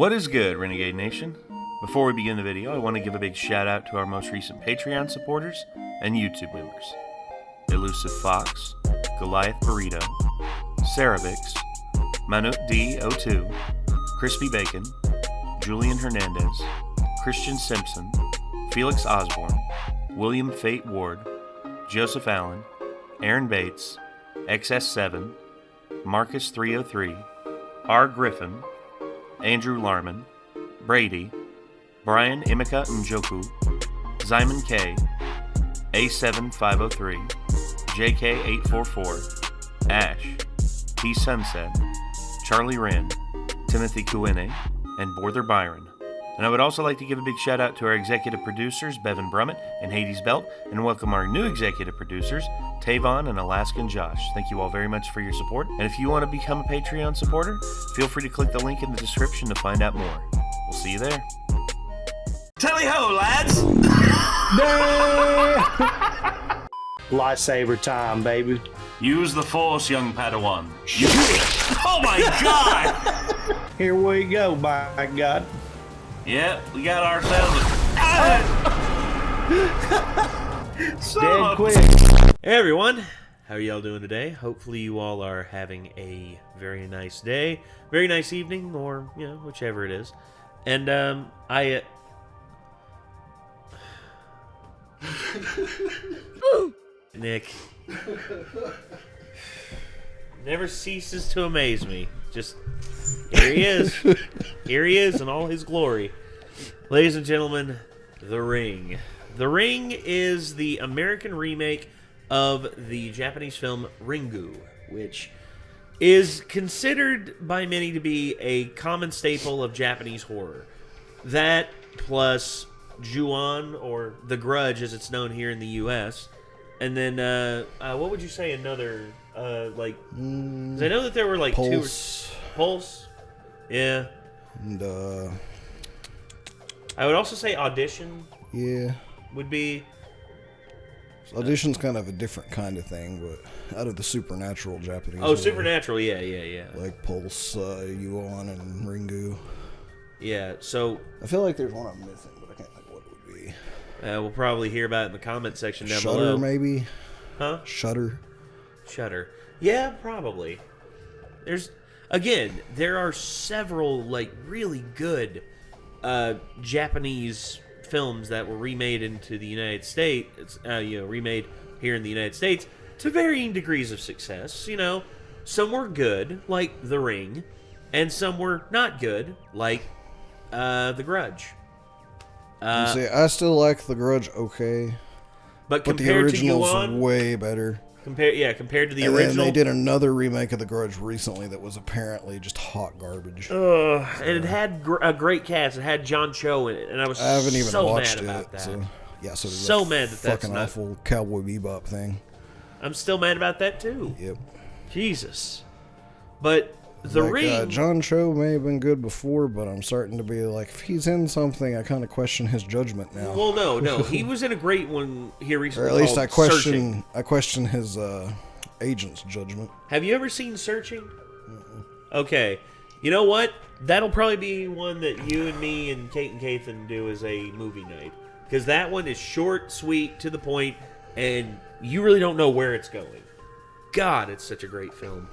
What is good, Renegade Nation? Before we begin the video, I want to give a big shout out to our most recent Patreon supporters and YouTube members. Elusive Fox, Goliath Burrito, Ceravix, Manut D02, Crispy Bacon, Julian Hernandez, Christian Simpson, Felix Osborn, William Fate Ward, Joseph Allen, Aaron Bates, XS7, Marcus 303, R. Griffin, Andrew Larman, Brady, Brian Imika Njoku, Zyman K, A7503, JK844, Ash, T Sunset, Charlie Wren, Timothy Kuine, and Borther Byron. And I would also like to give a big shout out to our executive producers, Bevan Brummett and Hades Belt, and welcome our new executive producers, Tavon and Alaskan Josh. Thank you all very much for your support. And if you want to become a Patreon supporter, feel free to click the link in the description to find out more. We'll see you there. Tally-ho, lads! Lightsaber time, baby. Use the Force, young Padawan. Oh my god! Here we go, by God. Yep, we got ourselves Dead quick. Hey everyone, how are y'all doing today? Hopefully you all are having a very nice day, very nice evening, or, you know, whichever it is. And, Nick never ceases to amaze me. Just, here he is. Here he is in all his glory. Ladies and gentlemen, The Ring. The Ring is the American remake of the Japanese film Ringu, which is considered by many to be a common staple of Japanese horror. That plus Ju-on, or The Grudge as it's known here in the U.S. And then, what would you say another, 'cause I know that there were like Pulse. Pulse? Yeah. And, I would also say Audition yeah. would be... Audition's kind of a different kind of thing, but out of the supernatural Japanese. Oh, supernatural, yeah. Like Pulse, Ju-on, and Ringu. Yeah, so... I feel like there's one I'm missing, but I can't think what it would be. we'll probably hear about it in the comment section down Shudder, below. maybe? Huh? Shudder. Yeah, probably. There are several, like, really good Japanese films that were remade into the United States, remade here in the United States to varying degrees of success. You know, some were good, like The Ring, and some were not good, like The Grudge. See, I still like The Grudge okay, but the compared original's to Ju-on, way better. compared to the And original, then they did another remake of The Grudge recently that was apparently just hot garbage. and it had a great cast. It had John Cho in it, and I haven't even so watched mad about it. that. So So mad that that's fucking not... awful Cowboy Bebop thing. I'm still mad about that too. Yep. Jesus. But The Ring... John Cho may have been good before, but I'm starting to be like, if he's in something, I kind of question his judgment now. Well, no. He was in a great one here recently. Or at least Searching. I question his agent's judgment. Have you ever seen Searching? Okay. You know what? That'll probably be one that you and me and Kate and Kathan do as a movie night. Because that one is short, sweet, to the point, and you really don't know where it's going. God, it's such a great film.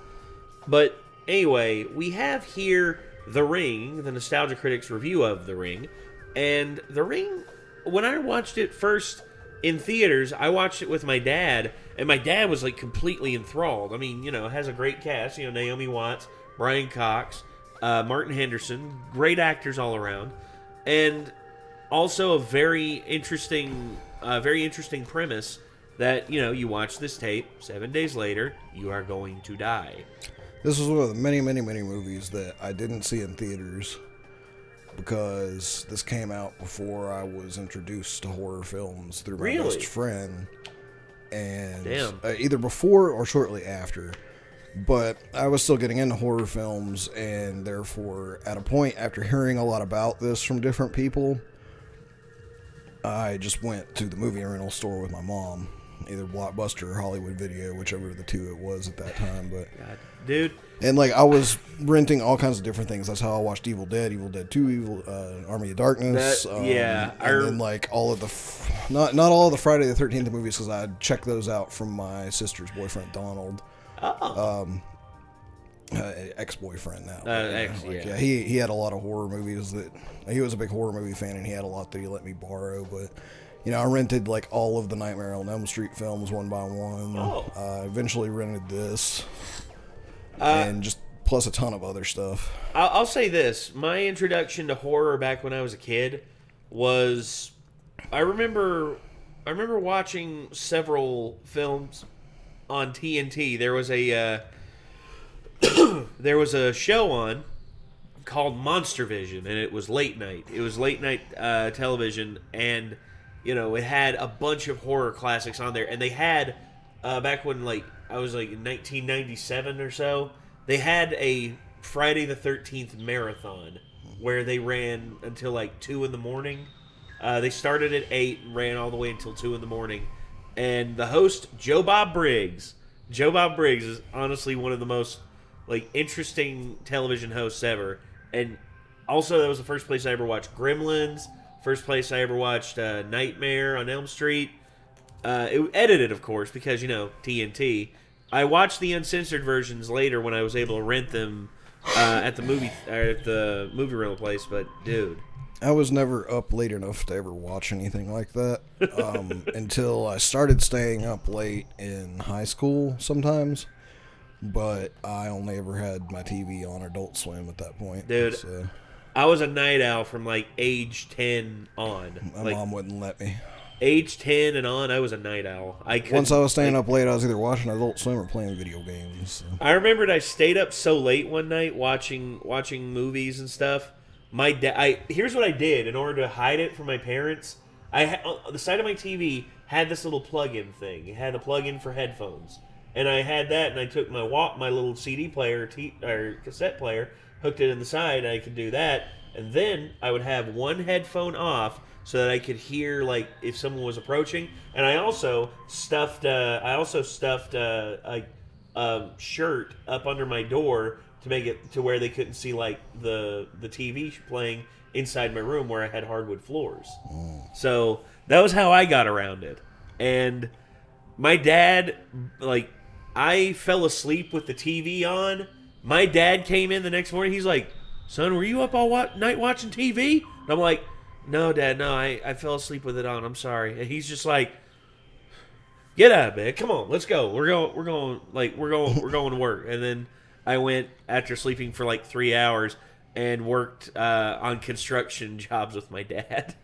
But anyway, we have here The Ring, the Nostalgia Critics review of The Ring. And The Ring, when I watched it first in theaters, I watched it with my dad, and my dad was like completely enthralled. I mean, you know, it has a great cast. You know, Naomi Watts, Brian Cox, Martin Henderson, great actors all around. And also a very interesting premise that, you know, you watch this tape, 7 days later, you are going to die. This was one of the many, many, many movies that I didn't see in theaters because this came out before I was introduced to horror films through my best friend. And either before or shortly after. But I was still getting into horror films, and therefore, at a point after hearing a lot about this from different people, I just went to the movie rental store with my mom either Blockbuster or Hollywood Video, whichever of the two it was at that time. But God, dude. And like I was renting all kinds of different things. That's how I watched Evil Dead 2, Army of Darkness. And then like all of the not all of the Friday the 13th movies, because I checked those out from my sister's boyfriend Donald. Ex-boyfriend now. He had a lot of horror movies that he was a big horror movie fan, and he had a lot that he let me borrow. But I rented like all of the Nightmare on Elm Street films one by one. Eventually rented this. And just plus a ton of other stuff. I'll say this. My introduction to horror back when I was a kid was... I remember watching several films on TNT. There was a show on called Monster Vision, and it was late night. It was late night television, and it had a bunch of horror classics on there. And they had back when like I was like in 1997 or so, they had a Friday the 13th marathon where they ran until like 2 in the morning. They started at 8 and ran all the way until 2 in the morning. And the host, Joe Bob Briggs is honestly one of the most like interesting television hosts ever. And also that was the first place I ever watched Gremlins, first place I ever watched Nightmare on Elm Street. It edited, of course, because TNT. I watched the uncensored versions later when I was able to rent them at the movie rental place. But dude, I was never up late enough to ever watch anything like that until I started staying up late in high school sometimes. But I only ever had my TV on Adult Swim at that point. Dude, so. I was a night owl from like age 10 on. My mom wouldn't let me. Age 10 and on, I was a night owl. Once I was staying up late, I was either watching Adult Swim or playing video games. So. I remembered I stayed up so late one night watching movies and stuff. Here's what I did in order to hide it from my parents. The side of my TV had this little plug-in thing. It had a plug-in for headphones, and I had that. And I took my little CD player or cassette player, hooked it in the side, and I could do that. And then I would have one headphone off, so that I could hear like if someone was approaching, and I also stuffed a shirt up under my door to make it to where they couldn't see like the TV playing inside my room where I had hardwood floors. So that was how I got around it. And my dad, like, I fell asleep with the TV on. My dad came in the next morning. He's like, "Son, were you up all night watching TV?" And I'm like, "No, Dad, no, I fell asleep with it on. I'm sorry." And he's just like, "Get out of bed. Come on, let's go. We're going to work." And then I went after sleeping for like 3 hours and worked on construction jobs with my dad.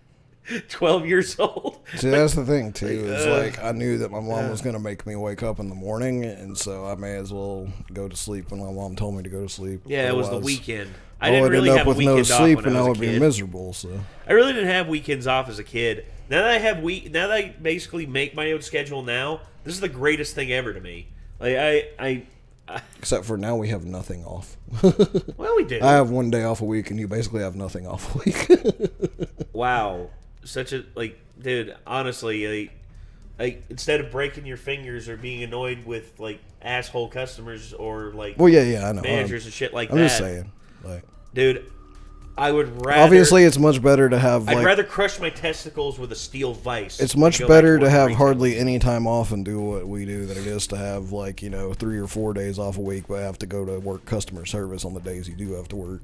12 years old. See, that's the thing too. Is like I knew that my mom was going to make me wake up in the morning, and so I may as well go to sleep when my mom told me to go to sleep. Yeah, it was the weekend. I didn't really have a weekend off when I was a kid. And I would be miserable. So I really didn't have weekends off as a kid. Now that I basically make my own schedule now, this is the greatest thing ever to me. Like I except for now we have nothing off. Well, we do. I have 1 day off a week, and you basically have nothing off a week. Wow, such a dude. Honestly, like instead of breaking your fingers or being annoyed with like asshole customers or like I know managers and shit like that. I'm just saying, like. Dude, I would rather... Obviously, it's much better to have, I'd rather crush my testicles with a steel vice. It's much better to have hardly any time off and do what we do than it is to have, 3 or 4 days off a week, but have to go to work customer service on the days you do have to work.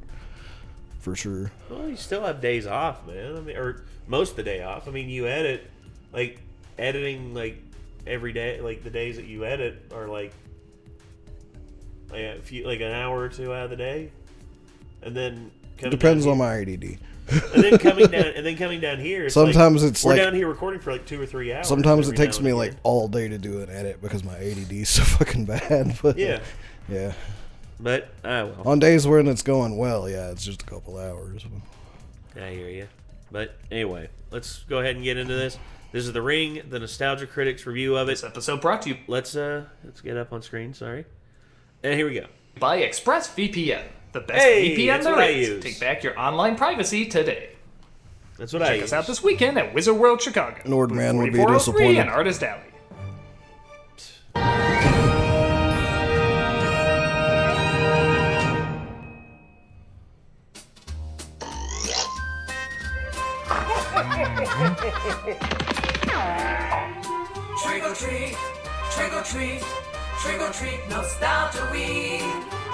For sure. Well, you still have days off, man. I mean, or most of the day off. I mean, you edit, editing, every day, the days that you edit are, an hour or two out of the day. And then depends on my ADD. And then coming down here. Sometimes we're down here recording for 2 or 3 hours. Sometimes it takes me all day to do an edit because my ADD is so fucking bad. But yeah. But well. On days when it's going well, it's just a couple hours. I hear you. But anyway, let's go ahead and get into this. This is The Ring, the Nostalgia Critics review of it. This episode brought to you. Let's get up on screen. Sorry. And here we go. By ExpressVPN. The best VPN there is. Take back your online privacy today. That's what I use. Check us out this weekend at Wizard World Chicago. Nordman would be disappointed. And Artist Alley. Trick or treat, trick or treat, trick or treat, nostalgia week.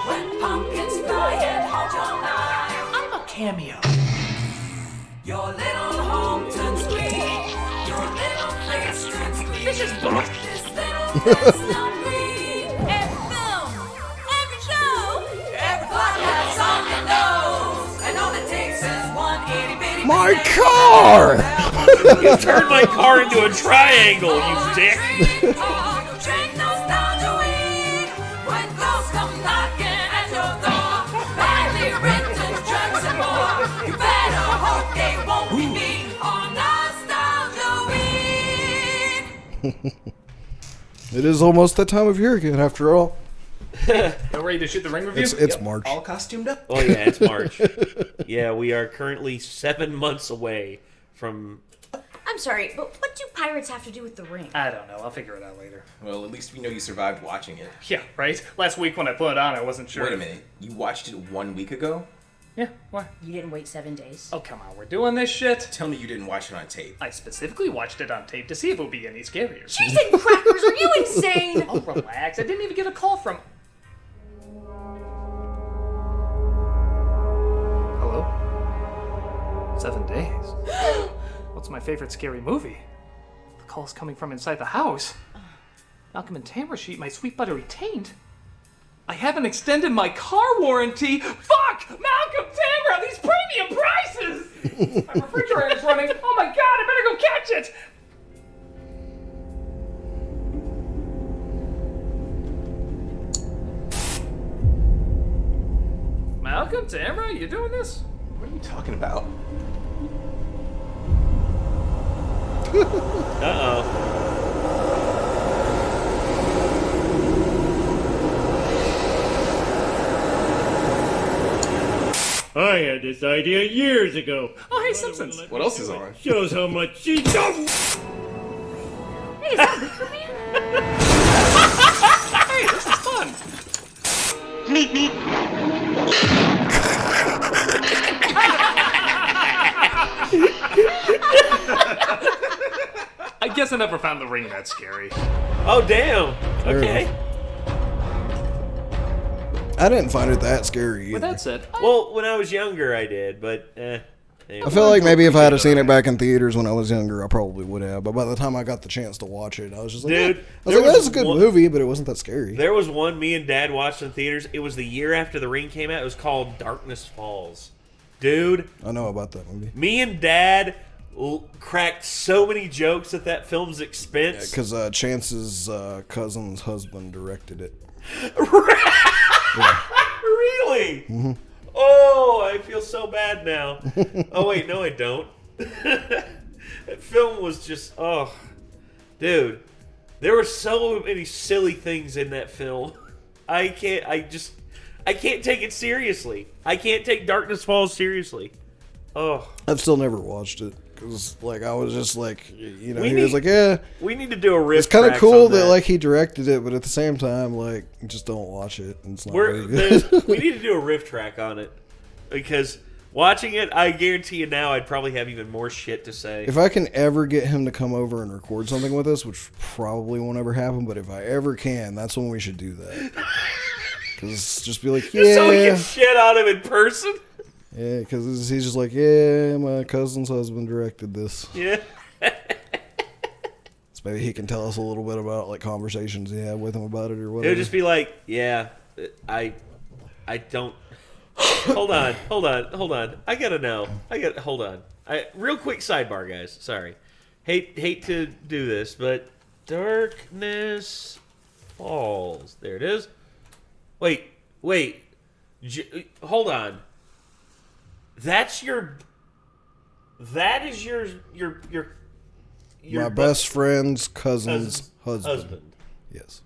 When pumpkins fly and hold your knife. I'm a cameo. Your little home turns green. Your little face turns green. This is both. This little face now green. Every film, every show, every podcast on the nose. And all it takes is one itty bitty. My car! You turned my car into a triangle, you dick. Drink nostalgia week. When ghosts come knocking at your door. Badly written jokes and more. You better hope they won't be me on nostalgia week. It is almost that time of year again, after all. Y'all ready to shoot the ring review? It's March. All costumed up? Oh yeah, it's March. Yeah, we are currently 7 months away from... I'm sorry, but what do pirates have to do with the ring? I don't know. I'll figure it out later. Well, at least we know you survived watching it. Yeah, right? Last week when I put it on, I wasn't sure. Wait a minute. You watched it 1 week ago? Yeah, why? You didn't wait 7 days? Oh, come on. We're doing this shit? Tell me you didn't watch it on tape. I specifically watched it on tape to see if it would be any scarier. Cheese and crackers, are you insane? Oh, relax. I didn't even get a call from... Hello? 7 days. What's my favorite scary movie? The call's coming from inside the house. Malcolm and Tamara sheet my sweet buttery taint. I haven't extended my car warranty. Fuck! Malcolm, Tamara, these premium prices! My refrigerator's running. Oh my god, I better go catch it! Malcolm, Tamara, you doing this? What are you talking about? Uh-oh. I had this idea years ago. Oh, hey, Simpsons. What else is on? Shows how much she don't. Hey, is that Liquor Man? Hey, this is fun. I guess I never found the ring that scary. Oh, damn. Okay. I didn't find it that scary But either. that's it. Well, when I was younger, I did, but anyway. I feel like maybe if I had seen it back in theaters when I was younger, I probably would have. But by the time I got the chance to watch it, I was just like, Dude, I was there like, was that's a good one- movie, but it wasn't that scary. There was one me and Dad watched in theaters. It was the year after The Ring came out. It was called Darkness Falls. Dude, I know about that movie. me and Dad cracked so many jokes at that film's expense. Because Chance's cousin's husband directed it. Really? Mm-hmm. Oh, I feel so bad now. Oh, wait, no, I don't. That film was just, oh. Dude, there were so many silly things in that film. I can't take it seriously. I can't take Darkness Falls seriously. Oh. I've still never watched it. Because, like, I was just like, you know, We he was need- like, yeah. We need to do a riff. It's kind of tracks cool on that, like, he directed it, but at the same time, like, just don't watch it. And it's not very good. We need to do a riff track on it. Because watching it, I guarantee you now I'd probably have even more shit to say. If I can ever get him to come over and record something with us, which probably won't ever happen, but if I ever can, that's when we should do that. Because just be like, Just so we yeah. can shit on him in person. Yeah, because he's just like, yeah, my cousin's husband directed this. Yeah. So maybe he can tell us a little bit about, like, conversations he had with him about it or whatever. He'll just be like, yeah, I don't. Hold on. I gotta know. Hold on. Real quick sidebar, guys. Sorry. Hate to do this, but Darkness Falls. There it is. Wait. Hold on. That is your my best friend's cousin's husband. Yes.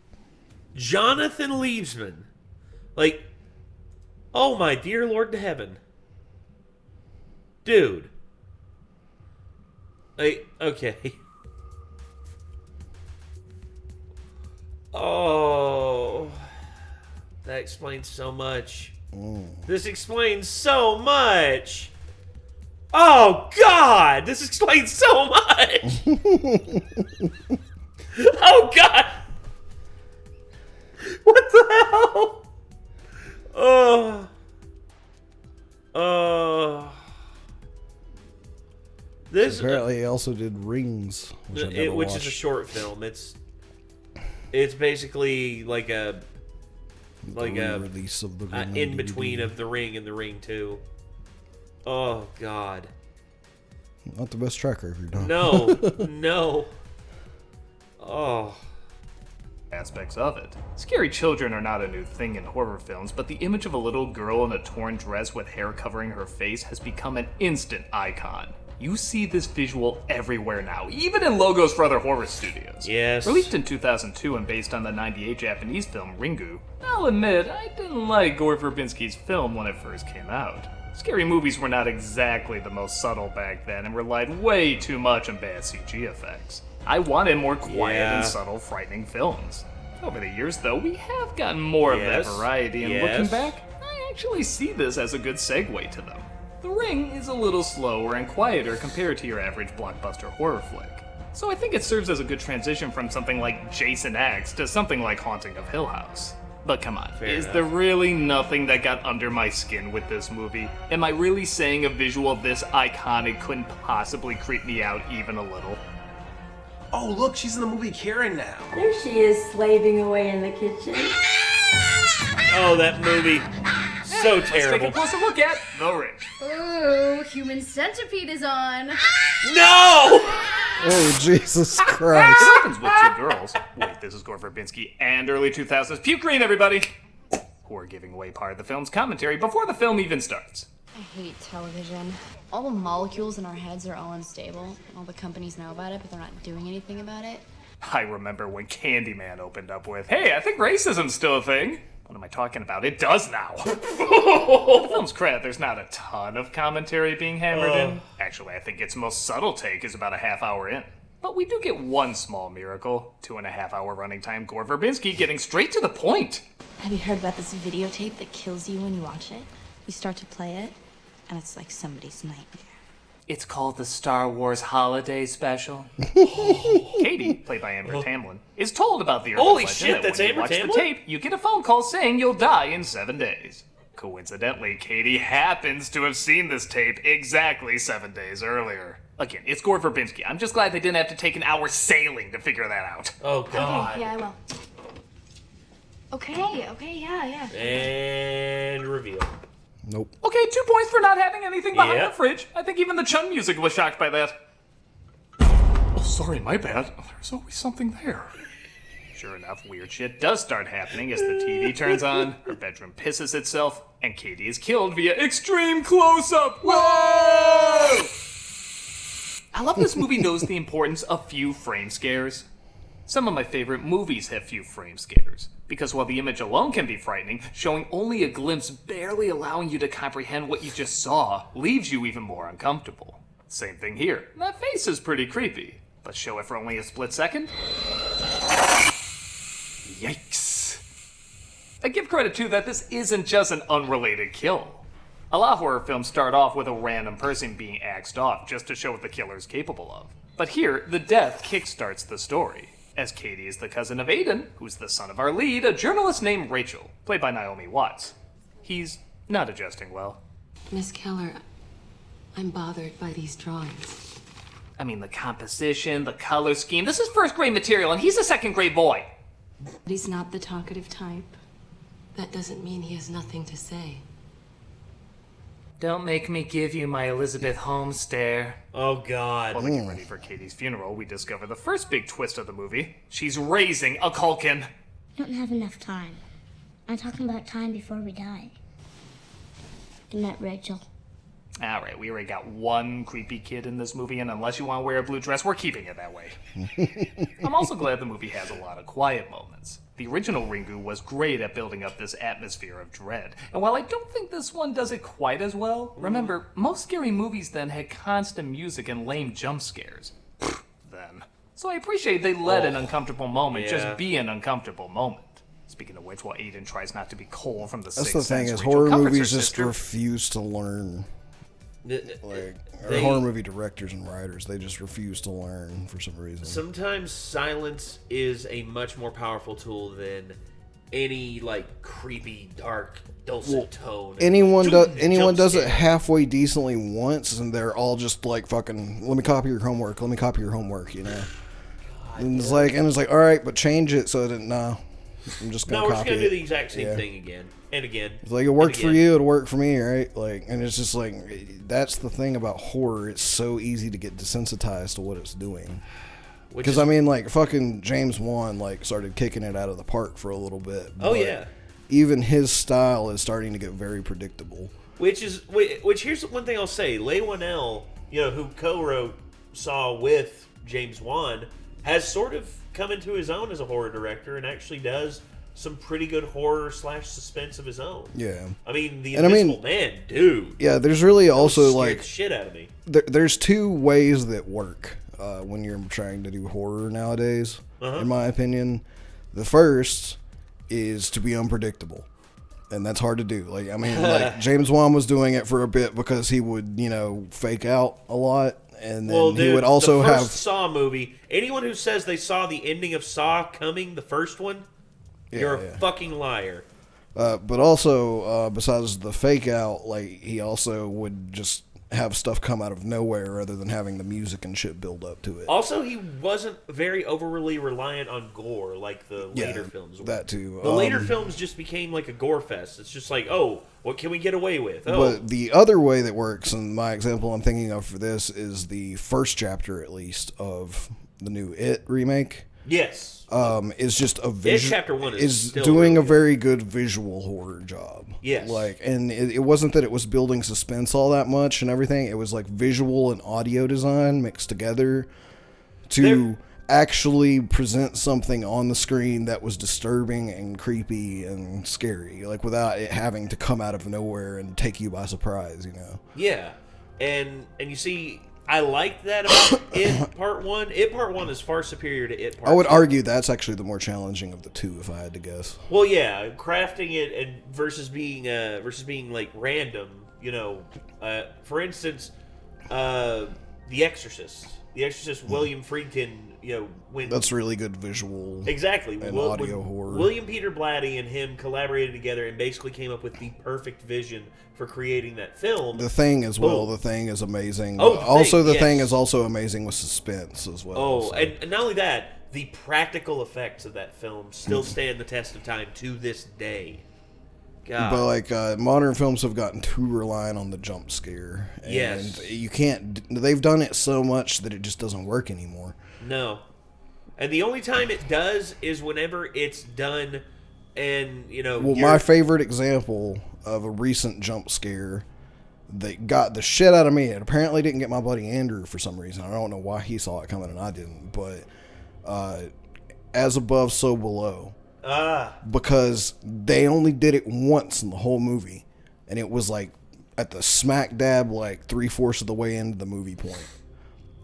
Jonathan Leavesman. Like, oh my dear Lord to heaven. Dude. Like, okay. Oh. That explains so much. This explains so much. Oh, God! This explains so much! Oh, God! What the hell? This Apparently, he also did Rings, which, which is a short film. It's basically like a release of the Ring in on between DVD. of The Ring and The Ring 2. Oh, God. Not the best track record, no. No. No. Oh. Aspects of it. Scary children are not a new thing in horror films, but the image of a little girl in a torn dress with hair covering her face has become an instant icon. You see this visual everywhere now, even in logos for other horror studios. Yes. Released in 2002 and based on the '98 Japanese film Ringu, I'll admit I didn't like Gore Verbinski's film when it first came out. Scary movies were not exactly the most subtle back then and relied way too much on bad CG effects. I wanted more quiet and subtle, frightening films. Over the years, though, we have gotten more of that variety, and looking back, I actually see this as a good segue to them. The Ring is a little slower and quieter compared to your average blockbuster horror flick. So I think it serves as a good transition from something like Jason X to something like Haunting of Hill House. But come on, is there really nothing that got under my skin with this movie? Am I really saying a visual this iconic couldn't possibly creep me out even a little? Oh, look, she's in the movie Karen now. There she is, slaving away in the kitchen. Oh, that movie. So Let's take terrible. a closer look at The Ring. Ooh, Human Centipede is on. No! Oh, Jesus It Christ. opens with two girls. Wait, this is Gore Verbinski and early 2000s. Puke Green, everybody! Who are giving away part of the film's commentary before the film even starts. I hate television. All the molecules in our heads are all unstable. All the companies know about it, but they're not doing anything about it. I remember when Candyman opened up with, "Hey, I think racism's still a thing." What am I talking about? It does now. The film's credit, there's not a ton of commentary being hammered in. Actually, I think its most subtle take is about a half hour in. But we do get one small miracle. 2.5 hour running time, Gore Verbinski getting straight to the point. Have you heard about this videotape that kills you when you watch it? You start to play it, and it's like somebody's nightmare. It's called the Star Wars Holiday Special. Katie, played by Amber Tamlin, is told about the urban Holy legend shit, that that's when you Amber watch Tamlin? the tape, you get a phone call saying you'll die in 7 days. Coincidentally, Katie happens to have seen this tape exactly 7 days earlier. Again, it's Gore Verbinski. I'm just glad they didn't have to take an hour sailing to figure that out. Oh, God. Okay, yeah, I will. Okay, yeah. And reveal. Nope. Okay, 2 points for not having anything behind the fridge. I think even the Chun music was shocked by that. Oh, sorry, my bad. There's always something there. Sure enough, weird shit does start happening as the TV turns on, her bedroom pisses itself, and Katie is killed via extreme close-up. Whoa! I love this movie knows the importance of few frame scares. Some of my favorite movies have few frame scares, because while the image alone can be frightening, showing only a glimpse, barely allowing you to comprehend what you just saw, leaves you even more uncomfortable. Same thing here. That face is pretty creepy, but show it for only a split second? Yikes. I give credit too that this isn't just an unrelated kill. A lot of horror films start off with a random person being axed off just to show what the killer is capable of. But here, the death kickstarts the story, as Katie is the cousin of Aiden, who's the son of our lead, a journalist named Rachel, played by Naomi Watts. He's not adjusting well. Miss Keller, I'm bothered by these drawings. I mean, the composition, the color scheme, this is first grade material, and he's a second grade boy. He's not the talkative type. That doesn't mean he has nothing to say. Don't make me give you my Elizabeth Holmes stare. Oh, God. While we get ready for Katie's funeral, we discover the first big twist of the movie. She's raising a Culkin. I don't have enough time. I'm talking about time before we die. Good night, Rachel. Alright, we already got one creepy kid in this movie, and unless you want to wear a blue dress, we're keeping it that way. I'm also glad the movie has a lot of quiet moments. The original Ringu was great at building up this atmosphere of dread, and while I don't think this one does it quite as well, remember, most scary movies then had constant music and lame jump scares. Then. So I appreciate they let an uncomfortable moment just be an uncomfortable moment. Speaking of which, while Aiden tries not to be Cole from the That's Sixth the thing Sense, is Rachel horror comforts her movies just sister. refuse to learn. Like, or horror movie directors and writers, they just refuse to learn for some reason. Sometimes silence is a much more powerful tool than any like creepy, dark, dulcet tone. Anyone does it halfway decently once, and they're all just like fucking. Let me copy your homework. Let me copy your homework. You know. God, and it's like, all right, but change it so that no, I'm just gonna. No, we're copy just gonna it. do the exact same thing again and again. It's like it worked for you, it'll work for me, right? Like, and it's just like that's the thing about horror. It's so easy to get desensitized to what it's doing. Because I mean, like fucking James Wan like started kicking it out of the park for a little bit. Oh yeah. Even his style is starting to get very predictable. Which here's one thing I'll say: Leigh Whannell, who co-wrote Saw with James Wan, has sort of come into his own as a horror director and actually does some pretty good horror / suspense of his own. Yeah. I mean, The Invisible Man, dude. Yeah, there's really also scared like the shit out of me. There's two ways that work when you're trying to do horror nowadays, in my opinion. The first is to be unpredictable, and that's hard to do. Like, I mean, like James Wan was doing it for a bit because he would, fake out a lot, and then he would also the first have Saw movie. Anyone who says they saw the ending of Saw coming, the first one, you're a fucking liar. But also, besides the fake out, like he also would just have stuff come out of nowhere rather than having the music and shit build up to it. Also, he wasn't very overly reliant on gore like the later films were. That too. The later films just became like a gore fest. It's just like, oh, what can we get away with? Oh. But the other way that works, and my example I'm thinking of for this, is the first chapter, at least, of the new It remake. Yes. Is just a visual. Chapter 1 is still doing really a very good visual horror job. Yes. Like, and it wasn't that it was building suspense all that much and everything. It was like visual and audio design mixed together to actually present something on the screen that was disturbing and creepy and scary, like without it having to come out of nowhere and take you by surprise. Yeah, and you see, I like that about It Part 1. It Part 1 is far superior to It Part 2. I would argue that's actually the more challenging of the two, if I had to guess. Well, yeah, crafting it and versus being like random. For instance, The Exorcist. The Exorcist. William Friedkin. When that's really good visual. Exactly. And audio horror. William Peter Blatty and him collaborated together and basically came up with the perfect vision for creating that film. The Thing as well. Boom. The Thing is amazing. Oh, The Thing is also amazing with suspense as well. Oh, so. and not only that, the practical effects of that film still stand the test of time to this day. God. But like modern films have gotten too reliant on the jump scare. And yes. You can't. They've done it so much that it just doesn't work anymore. No. And the only time it does is whenever it's done and, Well, my favorite example of a recent jump scare that got the shit out of me, it apparently didn't get my buddy Andrew for some reason. I don't know why he saw it coming and I didn't, but As Above, So Below. Because they only did it once in the whole movie, and it was like at the smack dab, like 3/4 of the way into the movie point.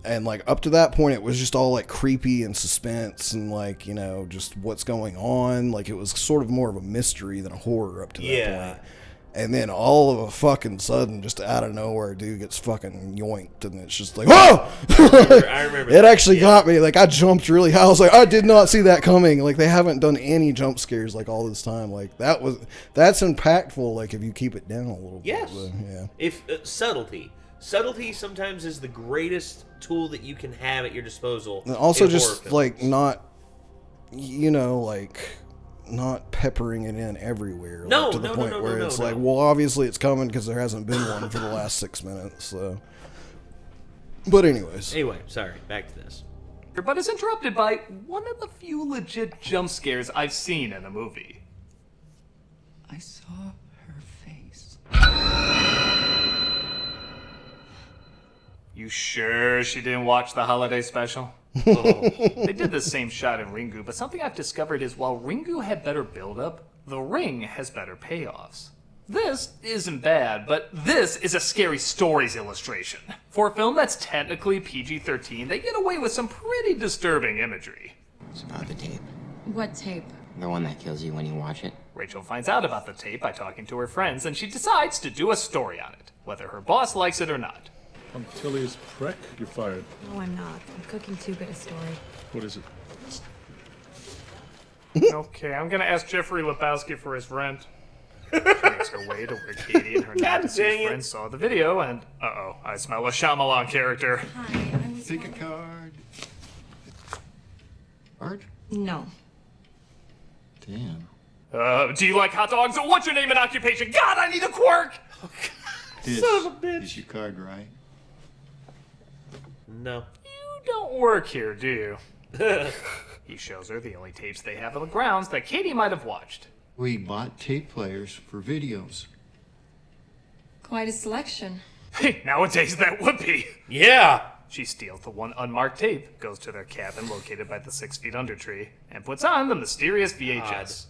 And like up to that point, it was just all like creepy and suspense and like, just what's going on. Like it was sort of more of a mystery than a horror up to that point. And then all of a fucking sudden, just out of nowhere, dude gets fucking yoinked, and it's just like, whoa! I remember it actually got me. Like I jumped really high. I was like, I did not see that coming. Like they haven't done any jump scares like all this time. Like that's impactful. Like if you keep it down a little bit. Yes. But, yeah. If subtlety sometimes is the greatest tool that you can have at your disposal. And also just like not, like not peppering it in everywhere. No, like, to the point where it's like, well, obviously it's coming because there hasn't been one for the last 6 minutes. So, but anyways. Anyway, sorry. Back to this. But is interrupted by one of the few legit jump scares I've seen in a movie. I saw her face. You sure she didn't watch the holiday special? They did the same shot in Ringu, but something I've discovered is while Ringu had better build-up, The Ring has better payoffs. This isn't bad, but this is a scary stories illustration. For a film that's technically PG-13, they get away with some pretty disturbing imagery. It's about the tape. What tape? The one that kills you when you watch it. Rachel finds out about the tape by talking to her friends, and she decides to do a story on it, whether her boss likes it or not. Punctilious prick, you're fired. No, I'm not. I'm cooking too good a story. What is it? Okay, I'm gonna ask Jeffrey Lebowski for his rent. She makes her way to where Katie and her not-deceased friends saw the video, and uh-oh, I smell a Shyamalan character. Hi, I'm Take a card. Art? No. Damn. Do you like hot dogs? What's your name and occupation? God, I need a quirk! Son of a bitch. Is your card right? No. You don't work here, do you? He shows her the only tapes they have on the grounds that Katie might have watched. We bought tape players for videos. Quite a selection. Nowadays, that would be. Yeah! She steals the one unmarked tape, goes to their cabin located by the 6 feet under tree, and puts on the mysterious VHS.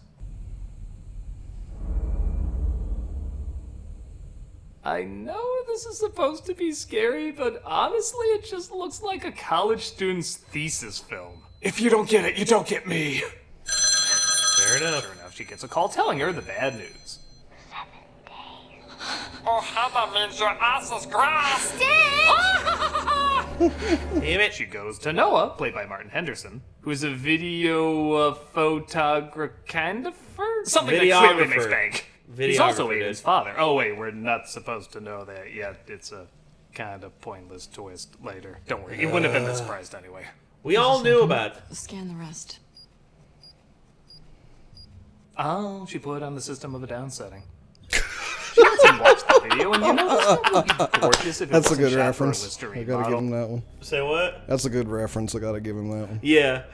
I know this is supposed to be scary, but honestly, it just looks like a college student's thesis film. If you don't get it, you don't get me. Fair enough. Sure enough, she gets a call telling her the bad news. 7 days. Oh, how that means your ass is grass. Damn it. She goes to Noah, played by Martin Henderson, who's a video photographer, something that clearly makes bank. He's also Aiden's father. Oh wait, we're not supposed to know that yet. It's a kind of pointless twist later. Don't worry, he wouldn't have been that surprised anyway. We all knew about it. Scan the rest. Oh, she put it on the System of a Down setting. She lets him watch the video, and you know, this would be gorgeous if it That's a wasn't good shot for a reference. Listerine I gotta bottle. give him that one. Say what? That's a good reference. I gotta give him that one. Yeah.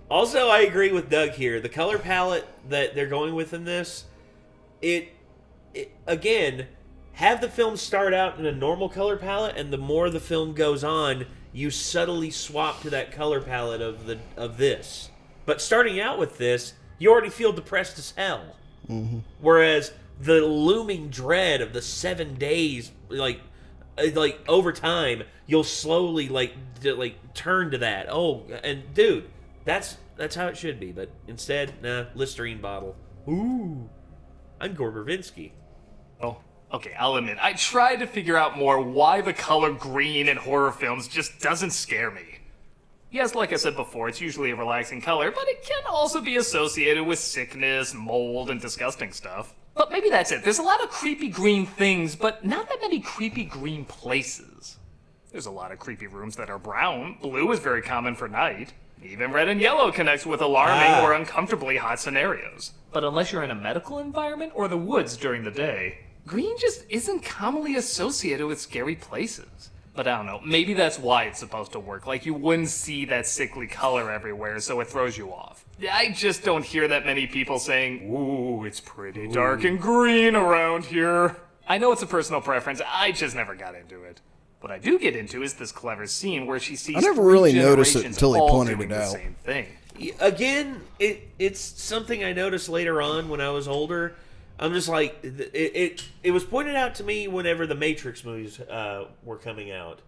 Also, I agree with Doug here. The color palette that they're going with in this, it again, have the film start out in a normal color palette, and the more the film goes on, you subtly swap to that color palette of this. But starting out with this, you already feel depressed as hell. Mm-hmm. Whereas the looming dread of the 7 days, like over time, you'll slowly turn to that. Oh, and dude, that's how it should be. But instead, nah, Listerine bottle. Ooh, I'm Gore Verbinski. Oh, okay, I'll admit, I tried to figure out more why the color green in horror films just doesn't scare me. Yes, like I said before, it's usually a relaxing color, but it can also be associated with sickness, mold, and disgusting stuff. But maybe that's it. There's a lot of creepy green things, but not that many creepy green places. There's a lot of creepy rooms that are brown. Blue is very common for night. Even red and yellow connects with alarming or uncomfortably hot scenarios. But unless you're in a medical environment or the woods during the day, green just isn't commonly associated with scary places. But I don't know, maybe that's why it's supposed to work. Like, you wouldn't see that sickly color everywhere, so it throws you off. I just don't hear that many people saying, ooh, it's pretty dark and green around here. I know it's a personal preference, I just never got into it. What I do get into is this clever scene where she sees I never really noticed it generations until he all pointed doing it the out. same thing. Again, it's something I noticed later on when I was older. I'm just like, it was pointed out to me whenever the Matrix movies were coming out.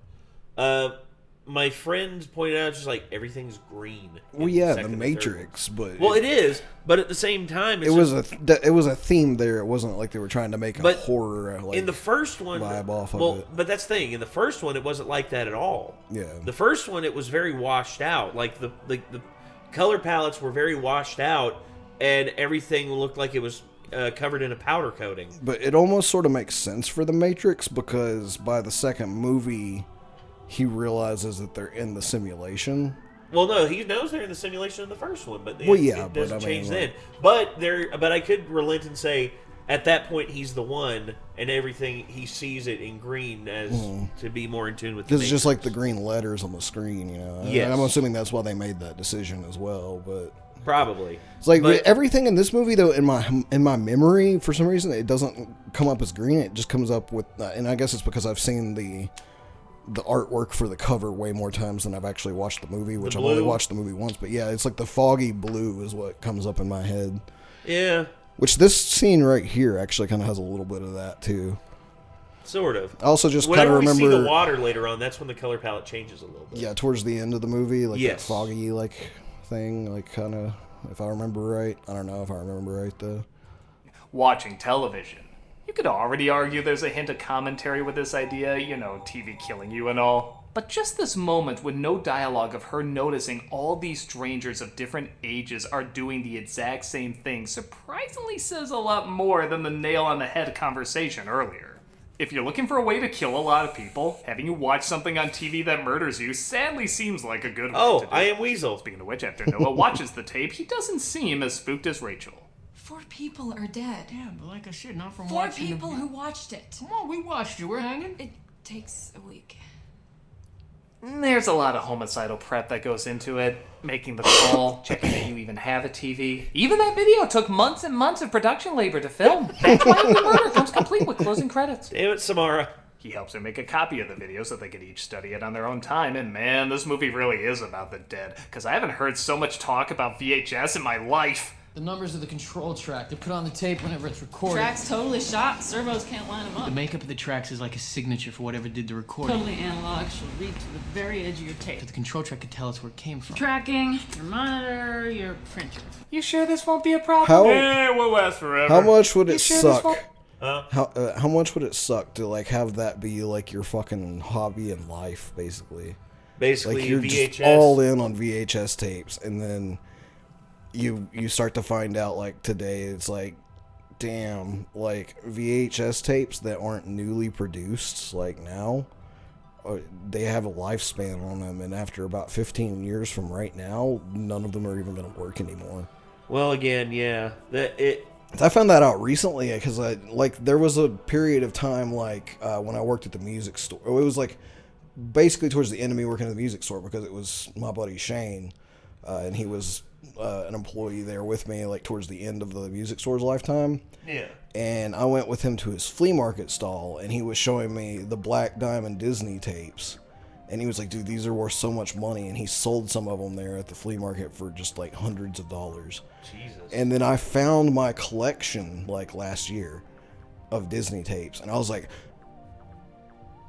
My friends pointed out, just like, everything's green. Well, yeah, the Matrix, but well, it is, but at the same time, it's it was a theme there. It wasn't like they were trying to make a horror in the first one vibe off well, of it. but that's the thing. In the first one, it wasn't like that at all. Yeah, the first one, it was very washed out. Like the color palettes were very washed out, and everything looked like it was covered in a powder coating. But it almost sort of makes sense for the Matrix, because by the second movie, he realizes that they're in the simulation. Well, no, he knows they're in the simulation in the first one, but well, yeah, it doesn't change like, then. But I could relent and say at that point he's the one, and everything he sees it in green as to be more in tune with. Because it's just like the green letters on the screen, you know. Yes. I'm assuming that's why they made that decision as well, but. Probably. It's like everything in this movie, though, in my memory, for some reason, it doesn't come up as green. It just comes up with, and I guess it's because I've seen the artwork for the cover way more times than I've actually watched the movie, which I've only watched the movie once. But yeah, it's like the foggy blue is what comes up in my head. Yeah. Which this scene right here actually kind of has a little bit of that too. Sort of. I also just kind of remember we see the water later on. That's when the color palette changes a little bit. Yeah, towards the end of the movie, like that Yes. foggy thing, like kind of. If I remember right, I don't know if I remember right though. watching television. You could already argue there's a hint of commentary with this idea, you know, TV killing you and all. But just this moment with no dialogue of her noticing all these strangers of different ages are doing the exact same thing surprisingly says a lot more than the nail on the head conversation earlier. If you're looking for a way to kill a lot of people, having you watch something on TV that murders you sadly seems like a good way to do it. I am Weasel. Speaking of which, after Noah watches the tape, he doesn't seem as spooked as Rachel. 4 people are dead. Yeah, but like I said, not from 4 watching people who watched it. Come on, we watched it. We're hanging. It takes a week. There's a lot of homicidal prep that goes into it. Making the call, checking that you even have a TV. Even that video took months and months of production labor to film. That's why the murder comes complete with closing credits. Damn it, Samara. He helps her make a copy of the video so they can each study it on their own time. And man, this movie really is about the dead. Because I haven't heard so much talk about VHS in my life. The numbers of the control track, they put on the tape whenever it's recorded. Track's totally shot. Servos can't line them up. The makeup of the tracks is like a signature for whatever did the recording. Totally analog. She'll read to the very edge of your tape. But the control track could tell us where it came from. Tracking, your monitor, your printer. You sure this won't be a problem? How- we'll last forever. How much would You it sure suck? this won't- How much would it suck to like have that be like your fucking hobby in life, basically? Basically, like you're VHS. just all in on VHS tapes, and then you start to find out like today it's like, damn, like VHS tapes that aren't newly produced like now, they have a lifespan on them, and after about 15 years from right now, none of them are even going to work anymore. Well, again, yeah, I found that out recently because there was a period of time like when I worked at the music store. It was like basically towards the end of me working at the music store because it was my buddy Shane, and he was an employee there with me like towards the end of the music store's lifetime. Yeah. And I went with him to his flea market stall, and he was showing me the Black Diamond Disney tapes. And he was like, dude, these are worth so much money. And he sold some of them there at the flea market for just like hundreds of dollars. Jesus. And then I found my collection like last year of Disney tapes. And I was like,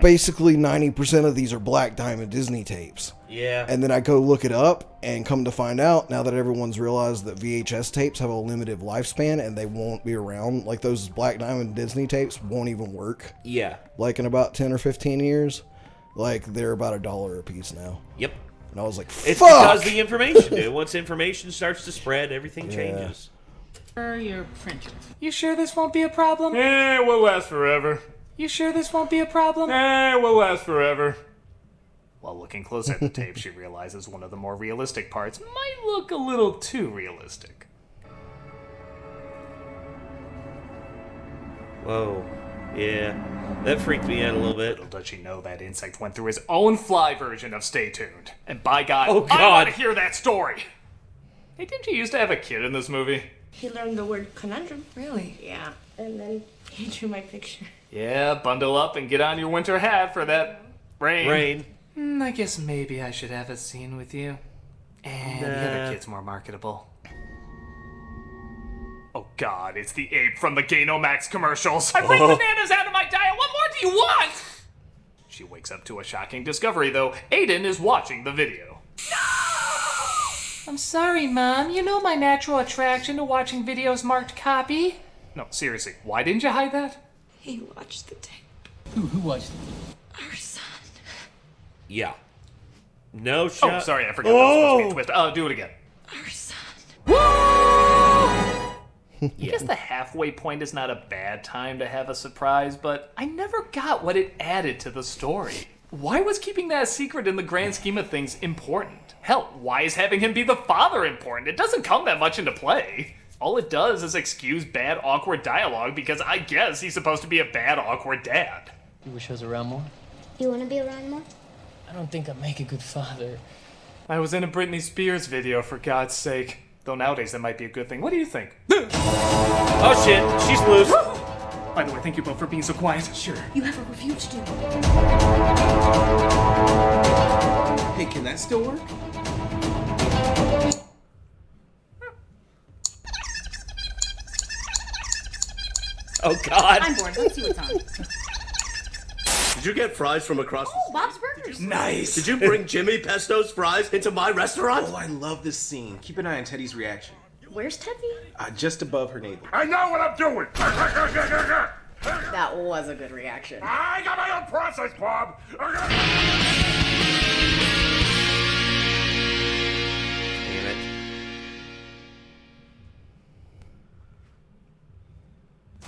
basically 90% of these are Black Diamond Disney tapes. Yeah. And then I go look it up and come to find out now that everyone's realized that VHS tapes have a limited lifespan and they won't be around. Like those Black Diamond Disney tapes won't even work. Yeah. Like in about 10 or 15 years. Like they're about $1 a piece now. Yep. And I was like, it's fuck! because the information, dude. Once information starts to spread, everything changes. Your printer. You sure this won't be a problem? We'll last forever. You sure this won't be a problem? We'll last forever. While looking closer at the tape, she realizes one of the more realistic parts might look a little too realistic. Whoa. Yeah. That freaked me out a little bit. Little does she know that insect went through his own fly version of Stay Tuned. And by God, Oh, I God. want to hear that story! Hey, didn't you used to have a kid in this movie? He learned the word conundrum. Really? Yeah. And then he drew my picture. Yeah, bundle up and get on your winter hat for that rain. Rain. I guess maybe I should have a scene with you. And the other kid's more marketable. Oh God, it's the ape from the Gainomax commercials. I bring bananas out of my diet. What more do you want? She wakes up to a shocking discovery, though. Aiden is watching the video. I'm sorry, Mom. You know my natural attraction to watching videos marked copy. No, seriously, why didn't you hide that? He watched the tape. Who watched it? Our son. Yeah. No shot. Oh, sorry, I forgot that was supposed to be a twist. Do it again. Our son. I guess the halfway point is not a bad time to have a surprise, but I never got what it added to the story. Why was keeping that a secret in the grand scheme of things important? Hell, why is having him be the father important? It doesn't come that much into play. All it does is excuse bad, awkward dialogue because I guess he's supposed to be a bad, awkward dad. You wish I was around more? You want to be around more? I don't think I'd make a good father. I was in a Britney Spears video, for God's sake. Though nowadays that might be a good thing. What do you think? Oh shit, she's loose. By the way, thank you both for being so quiet. Sure. You have a review to do. Hey, can that still work? Oh God. I'm bored. Let's see what's on. Did you get fries from across the Oh, Bob's Burgers. Nice. Did you bring Jimmy Pesto's fries into my restaurant? Oh, I love this scene. Keep an eye on Teddy's reaction. Where's Teppy? Just above her navel. I know what I'm doing! That was a good reaction. I got my own process, Bob! Damn it.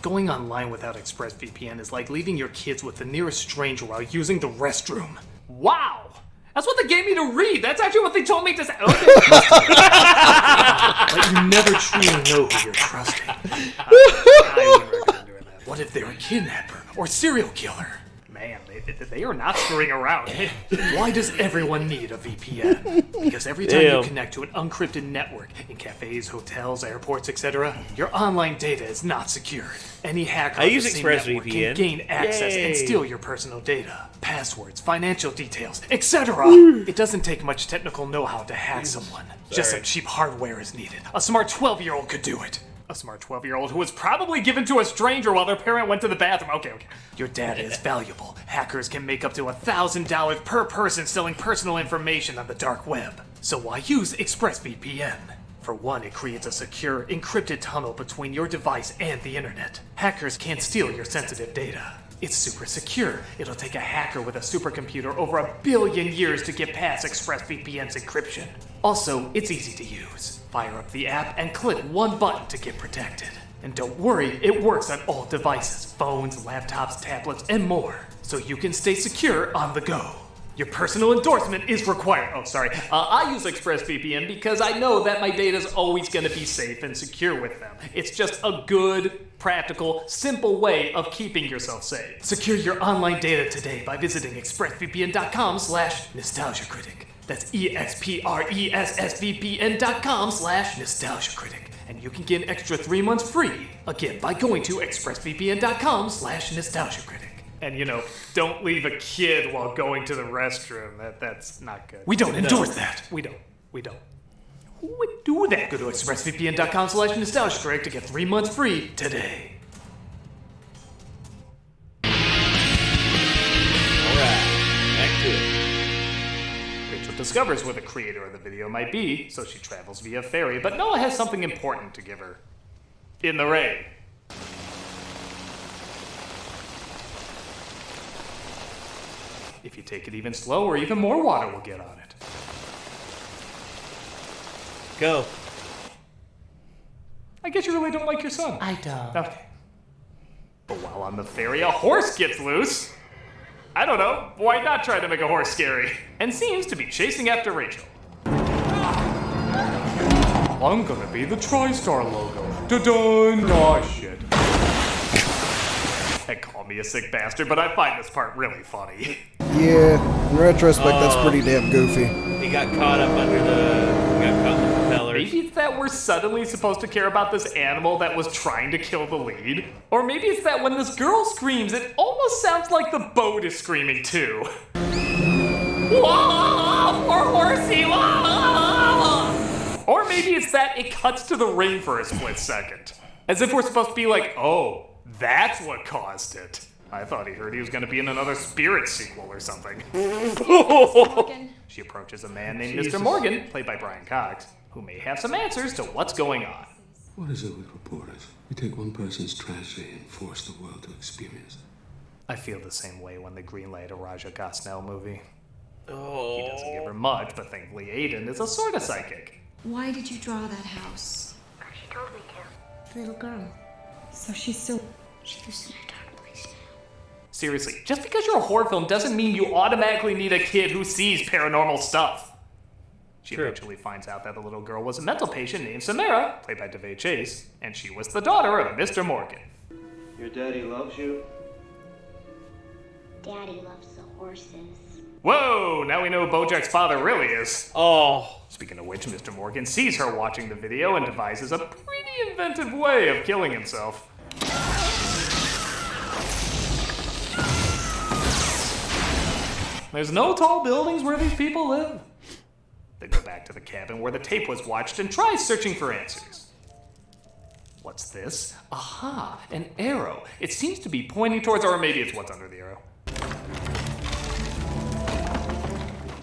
Going online without ExpressVPN is like leaving your kids with the nearest stranger while using the restroom. Wow! That's what they gave me to read. That's actually what they told me to say. Okay. But you never truly know who you're trusting. I wouldn't recommend doing that. What if they're a kidnapper or serial killer? Man, they are not screwing around. Why does everyone need a VPN? Because every time you connect to an unencrypted network in cafes, hotels, airports, etc., your online data is not secured. Any hacker on the same network can gain access and steal your personal data, passwords, financial details, etc. It doesn't take much technical know-how to hack someone. Just some cheap hardware is needed. A smart 12-year-old could do it. A smart 12-year-old who was probably given to a stranger while their parent went to the bathroom. Okay. Your data is valuable. Hackers can make up to $1,000 per person selling personal information on the dark web. So why use ExpressVPN? For one, it creates a secure, encrypted tunnel between your device and the internet. Hackers can't steal your sensitive data. It's super secure. It'll take a hacker with a supercomputer over 1 billion years to get past ExpressVPN's encryption. Also, it's easy to use. Fire up the app and click one button to get protected. And don't worry, it works on all devices, phones, laptops, tablets, and more. So you can stay secure on the go. Your personal endorsement is required. I use ExpressVPN because I know that my data is always going to be safe and secure with them. It's just a good, practical, simple way of keeping yourself safe. Secure your online data today by visiting expressvpn.com/nostalgiacritic. That's expressvpn.com/nostalgiacritic. And you can get an extra 3 months free, again, by going to expressvpn.com/nostalgiacritic. And don't leave a kid while going to the restroom. That's not good. We don't endorse that. We don't. Who would do that? Go to expressvpn.com/nostalgiacritic to get 3 months free today. Alright, back to it. Rachel discovers where the creator of the video might be, so she travels via ferry, but Noah has something important to give her. In the rain. If you take it even slower, even more water will get on it. Go. I guess you really don't like your son. I don't. Okay. But while on the ferry, a horse gets loose. I don't know, why not try to make a horse scary? And seems to be chasing after Rachel. I'm gonna be the TriStar logo. Da-dun! Aw, shit. And call me a sick bastard, but I find this part really funny. Yeah, in retrospect, that's pretty damn goofy. He got caught up under the propellers. Maybe it's that we're suddenly supposed to care about this animal that was trying to kill the lead. Or maybe it's that when this girl screams, it almost sounds like the boat is screaming too. Whoa, poor horsey, whoa! Or maybe it's that it cuts to the rain for a split second. As if we're supposed to be like, oh, that's what caused it. I thought he heard he was going to be in another Spirit sequel or something. She approaches a man named Mr. Morgan, played by Brian Cox, who may have some answers to what's going on. What is it with reporters? We take one person's tragedy and force the world to experience it. I feel the same way when they greenlight a Raja Gosnell movie. Oh. He doesn't give her much, but thankfully Aiden is a sort of psychic. Why did you draw that house? She told me to. The little girl. So she's still... She lives in a dark place now. Seriously, just because you're a horror film doesn't mean you automatically need a kid who sees paranormal stuff. She eventually finds out that the little girl was a mental patient named Samara, played by DeVay Chase, and she was the daughter of Mr. Morgan. Your daddy loves you? Daddy loves the horses. Whoa, now we know who Bojack's father really is. Oh. Speaking of which, Mr. Morgan sees her watching the video and devises a pretty inventive way of killing himself. There's no tall buildings where these people live. They go back to the cabin where the tape was watched and try searching for answers. What's this? Aha, an arrow. It seems to be pointing towards, or maybe it's what's under the arrow.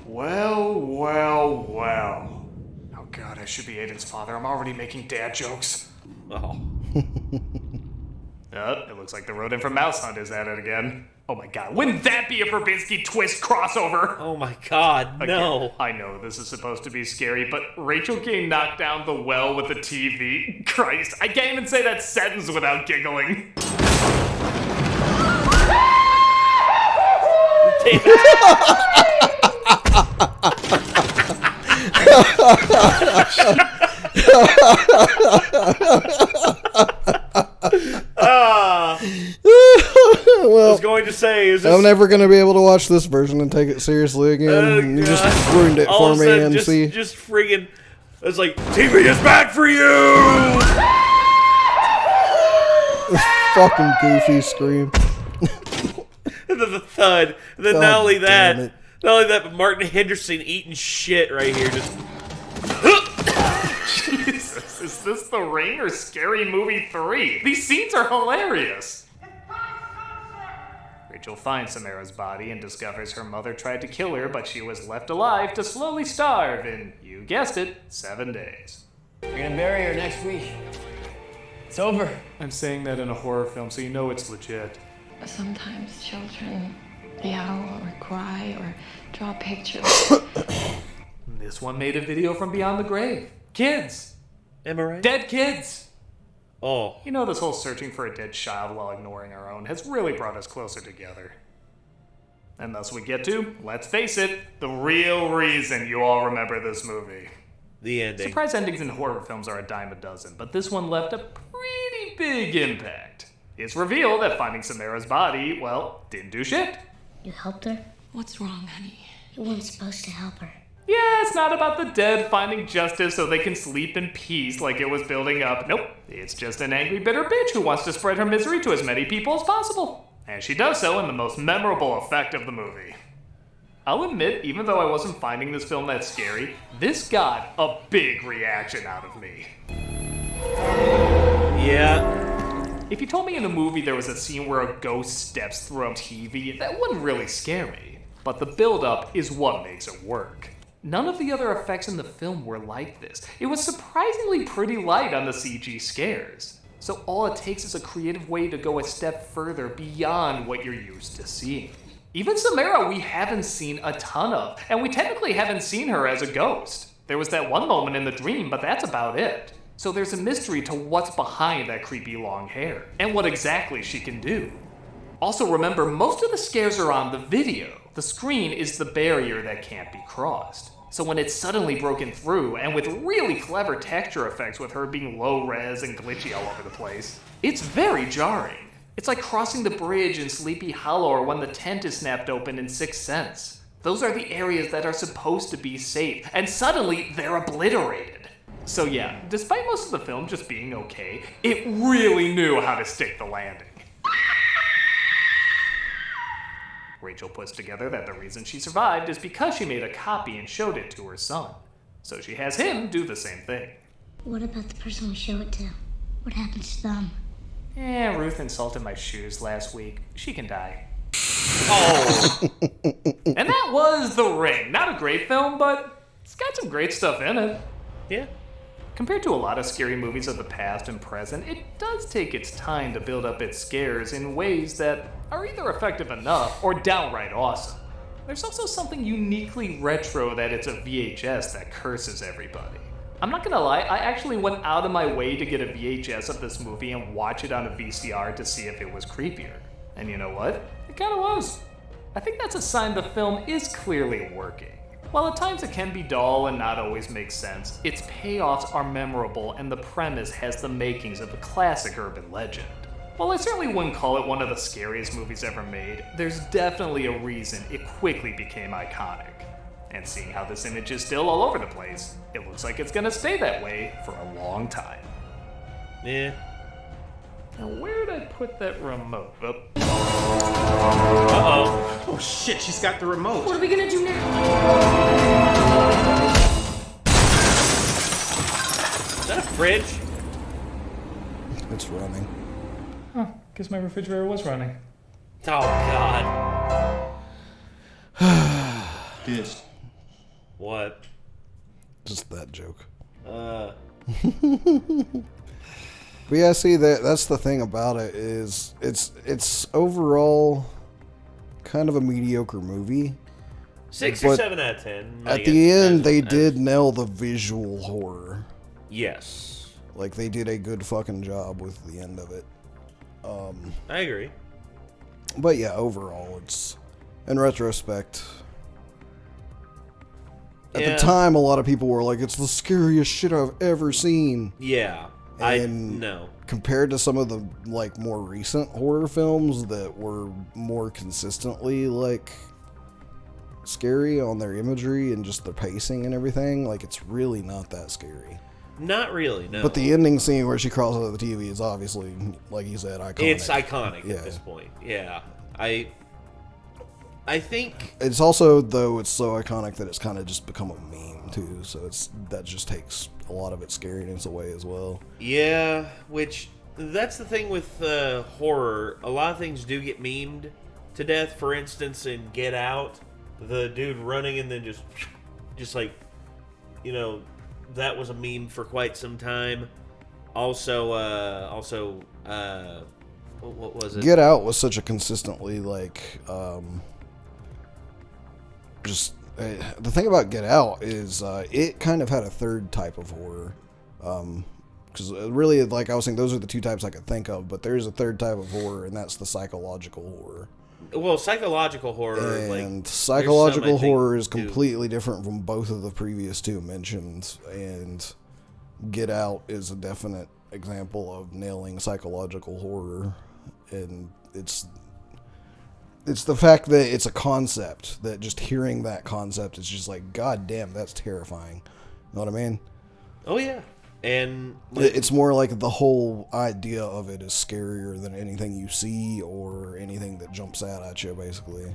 Well. Oh god, I I should be Aiden's father. I'm already making dad jokes. Oh. It looks like the rodent from Mouse Hunt is at it again. Oh my god, wouldn't that be a Verbinski twist crossover? Oh my god, no. Again, I know this is supposed to be scary, but Rachel getting knocked down the well with the TV? Christ, I can't even say that sentence without giggling. Well, I was going to say, is this... I'm never going to be able to watch this version and take it seriously again. You just ruined it All for of a me, sudden, MC. Just friggin'... It's like, TV is back for you! This fucking goofy scream. The thud. And then not only that, but Martin Henderson eating shit right here. Just... Jesus, is this The Ring or Scary Movie 3? These scenes are hilarious. Rachel finds Samara's body and discovers her mother tried to kill her, but she was left alive to slowly starve in, you guessed it, 7 days. We're gonna bury her next week. It's over. I'm saying that in a horror film, so you know it's legit. Sometimes children yell or cry or draw pictures. This one made a video from beyond the grave. Kids. Am I right? Dead kids. Oh. You know, this whole searching for a dead child while ignoring our own has really brought us closer together. And thus we get to, let's face it, the real reason you all remember this movie. The ending. Surprise endings in horror films are a dime a dozen, but this one left a pretty big impact. It's revealed that finding Samara's body, well, didn't do shit. You helped her? What's wrong, honey? You weren't supposed to help her. Yeah, it's not about the dead finding justice so they can sleep in peace like it was building up. Nope, it's just an angry, bitter bitch who wants to spread her misery to as many people as possible. And she does so in the most memorable effect of the movie. I'll admit, even though I wasn't finding this film that scary, this got a big reaction out of me. Yeah. If you told me in a movie there was a scene where a ghost steps through a TV, that wouldn't really scare me. But the build-up is what makes it work. None of the other effects in the film were like this. It was surprisingly pretty light on the CG scares. So all it takes is a creative way to go a step further beyond what you're used to seeing. Even Samara we haven't seen a ton of, and we technically haven't seen her as a ghost. There was that one moment in the dream, but that's about it. So there's a mystery to what's behind that creepy long hair, and what exactly she can do. Also remember, most of the scares are on the video. The screen is the barrier that can't be crossed. So when it's suddenly broken through, and with really clever texture effects with her being low res and glitchy all over the place, it's very jarring. It's like crossing the bridge in Sleepy Hollow or when the tent is snapped open in Sixth Sense. Those are the areas that are supposed to be safe, and suddenly they're obliterated. So yeah, despite most of the film just being okay, it really knew how to stick the landing. Rachel puts together that the reason she survived is because she made a copy and showed it to her son. So she has him do the same thing. What about the person we show it to? What happens to them? Ruth insulted my shoes last week. She can die. Oh. And that was The Ring. Not a great film, but it's got some great stuff in it. Yeah. Compared to a lot of scary movies of the past and present, it does take its time to build up its scares in ways that are either effective enough or downright awesome. There's also something uniquely retro that it's a VHS that curses everybody. I'm not gonna lie, I actually went out of my way to get a VHS of this movie and watch it on a VCR to see if it was creepier. And you know what? It kinda was. I think that's a sign the film is clearly working. While at times it can be dull and not always make sense, its payoffs are memorable and the premise has the makings of a classic urban legend. While I certainly wouldn't call it one of the scariest movies ever made, there's definitely a reason it quickly became iconic. And seeing how this image is still all over the place, it looks like it's gonna stay that way for a long time. Yeah. Now where'd I put that remote? Oh. Uh-oh. Oh shit, she's got the remote. What are we gonna do now? Is that a fridge? It's running. Huh, guess my refrigerator was running. Oh, God. This. What? Just that joke. But yeah, see, that's the thing about it is it's overall kind of a mediocre movie. 6 or 7 out of 10. At the end, they did nail the visual horror. Yes. Like, they did a good fucking job with the end of it. I agree. But yeah, overall, it's, in retrospect, at the time, a lot of people were like, it's the scariest shit I've ever seen. Yeah. And compared to some of the, like, more recent horror films that were more consistently, like, scary on their imagery and just the pacing and everything, like, it's really not that scary. Not really, no. But the ending scene where she crawls out of the TV is obviously, like you said, iconic. It's iconic at this point. Yeah. I think it's also, though, it's so iconic that it's kind of just become a meme too, so that just takes a lot of its scariness away as well. Yeah, which that's the thing with horror. A lot of things do get memed to death. For instance, in Get Out, the dude running and then just like, you know, that was a meme for quite some time. Also, what was it? Get Out was such a consistently, like, the thing about Get Out is it kind of had a third type of horror. Because really, like I was saying, those are the two types I could think of, but there's a third type of horror, and that's the psychological horror. Well, psychological horror, and psychological horror is completely different from both of the previous two mentioned, and Get Out is a definite example of nailing psychological horror, and it's the fact that it's a concept, that just hearing that concept is just like, god damn, that's terrifying. You know what I mean? Oh yeah. And it's more like the whole idea of it is scarier than anything you see or anything that jumps out at you, basically.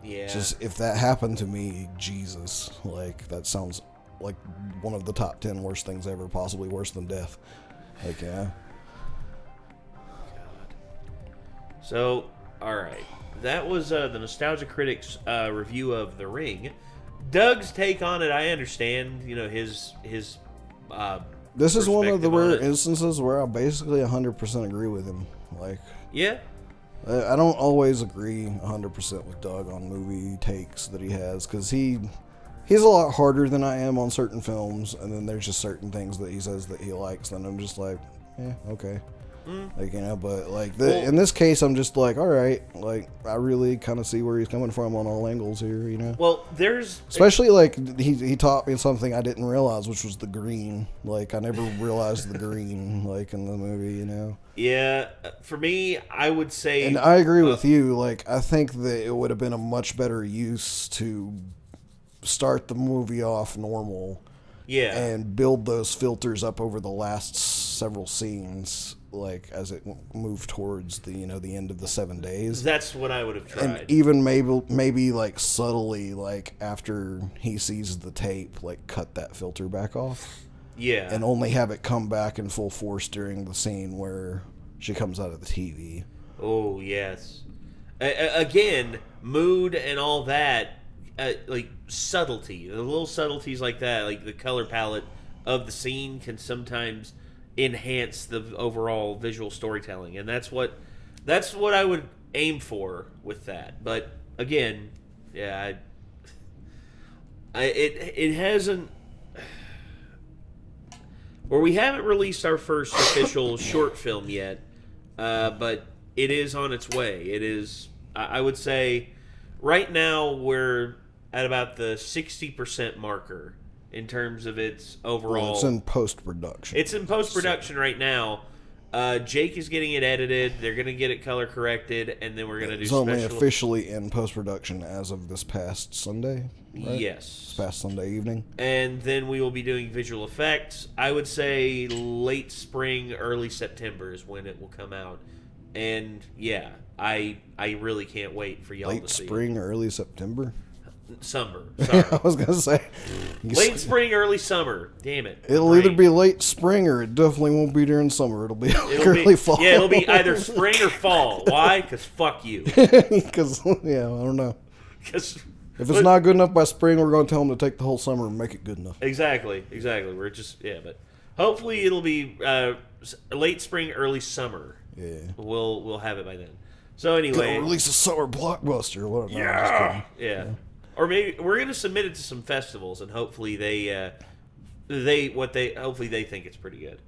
Yeah. Just, if that happened to me, Jesus, like, that sounds like one of the top 10 worst things ever, possibly worse than death. Like, yeah. God. So, alright. That was the Nostalgia Critics review of The Ring. Doug's take on it, I understand, you know, his this is one of the rare instances where I basically 100% agree with him. Like, yeah, I don't always agree 100% with Doug on movie takes that he has, because he's a lot harder than I am on certain films, and then there's just certain things that he says that he likes, and I'm just like, yeah, okay. Like, you know, but like in this case, I'm just like, all right, like, I really kind of see where he's coming from on all angles here, you know. Well, there's especially like he taught me something I didn't realize, which was the green. Like, I never realized the green, like, in the movie, you know. Yeah, for me, I would say, and I agree with you. Like, I think that it would have been a much better use to start the movie off normal, yeah, and build those filters up over the last several scenes, like, as it moved towards the, you know, the end of the 7 days. That's what I would have tried. And even maybe like subtly, like, after he sees the tape, like, cut that filter back off. Yeah. And only have it come back in full force during the scene where she comes out of the TV. Oh, yes. Again, mood and all that, like, subtlety. The little subtleties like that, like the color palette of the scene can sometimes enhance the overall visual storytelling, and that's what I would aim for with that. But again, yeah, it hasn't, or we haven't released our first official short film yet, but it is on its way. It is, I would say, right now we're at about the 60% marker in terms of its overall. Well, it's in post-production. It's in post-production right now. Jake is getting it edited. They're going to get it color corrected, and then we're going to do special. It's only officially in post-production as of this past Sunday, right? Yes. This past Sunday evening. And then we will be doing visual effects. I would say late spring, early September is when it will come out. And, yeah, I really can't wait for y'all to see it. Late spring, early September? Summer. Sorry. I was gonna say late spring, early summer. Damn it. It'll either be late spring or it definitely won't be during summer. It'll be early fall. Yeah, it'll be either spring or fall. Why? Because fuck you. Because, yeah, I don't know. Because If it's not good enough by spring, we're going to tell them to take the whole summer and make it good enough. Exactly. We're just but hopefully it'll be late spring, early summer. Yeah, we'll have it by then. So anyway, gonna release a summer blockbuster. What? No, yeah. Or maybe we're gonna submit it to some festivals, and hopefully they think it's pretty good.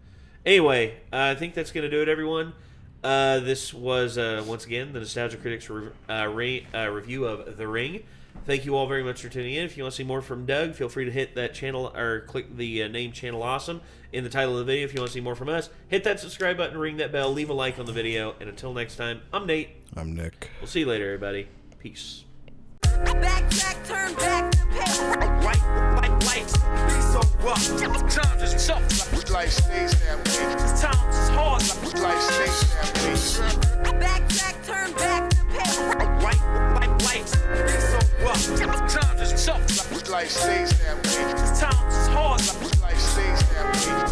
Anyway, I think that's gonna do it, everyone. This was once again the Nostalgia Critics review of The Ring. Thank you all very much for tuning in. If you want to see more from Doug, feel free to hit that channel or click the name Channel Awesome in the title of the video. If you want to see more from us, hit that subscribe button, ring that bell, leave a like on the video, and until next time, I'm Nate. I'm Nick. We'll see you later, everybody. Peace. Backtrack, turn back the page. White lights, be so rough. Times is tough. Life stays that way. Times is hard. Life stays that way. Backtrack, turn back the page. White lights, be so rough. Times is tough. Life stays that way. Times is hard. Life stays that way.